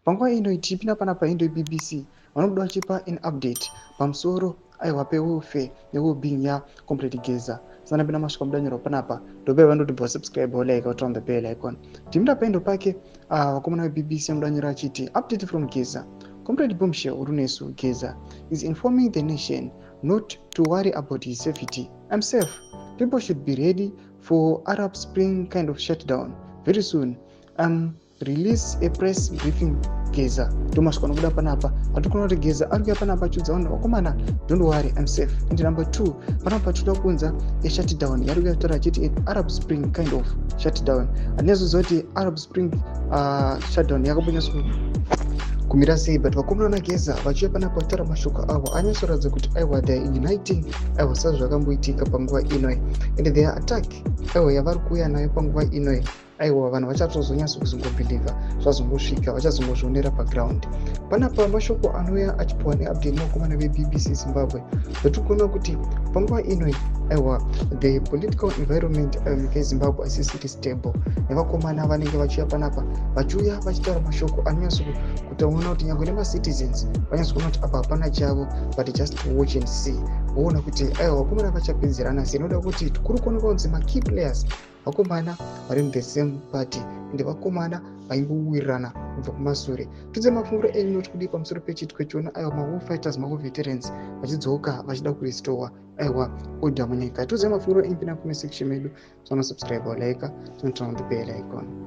Panguva ino tipinda panapa indo BBC vanobuda vachipa an update pamusoro aiwa pewarfare newobeing yaComrade Geza. Sana pina masvika mudanyorwa panapa ndope vandoti bosubscribe like or turn the bell icon. Timida paindo pake vakomana veBBC vanodanyora achiti update from Geza. Comrade Bombshell Urunesu Geza is informing the nation not to worry about his safety. I'm safe. People should be ready for Arab Spring kind of shutdown very soon. Release a press briefing Geza. Tomasvika nobuda panapa atikuna kuti Geza arikuya panapa achiudza vanhu vakomana, don't worry, I'm safe. And number 2, panapa tinoda kunza a shutdown yarikuya kutaura achiti Arab Spring kind of shutdown. Handinyazoziva kuti Arab Spring shutdown yakambonyatso kumira sei, but vakomana vaGeza vachiuya panapa kutaura mashoko avo anyatsoratidza kuti aiwa they are uniting aiwa sezvakamboitika panguva inoi, and their attack aiwa yavari kuuya nayo panguva inoi aiwa vanhu vachatozonyatso kuzongobhilivha zvazombosvika vachazombozvionera paground. Panapa mashoko anouya achipiwa neupdate nevakomana veBBC Zimbabwe vatikuona kuti panguva inoi aiwa the political environment munyika yeZimbabwe isisiri stable, nevakomana vanenge vachiuya panapa vachiuya vachitaura mashoko anonyatso kutaona kuti nyangwe nemacitizens vanyatsokuona kuti apa hapana chavo, but just watch and see. Voona kuti aiwa vakomana vachapedzerana sei, inoda kuti kuri kuoneka kunzi makey players vakomana vari in the same party ende vakomana vaingowirirana kubva kumashure. Tudze mafunguro enyu noti kudii pamusoro pechitiko chiona aiwa mawar fighters mawar veterans vachidzoka vachida kurestowa aiwa order munyika. Tudze mafunguro enyu pina comment section medu, subscribe or like, turn on the bell icon.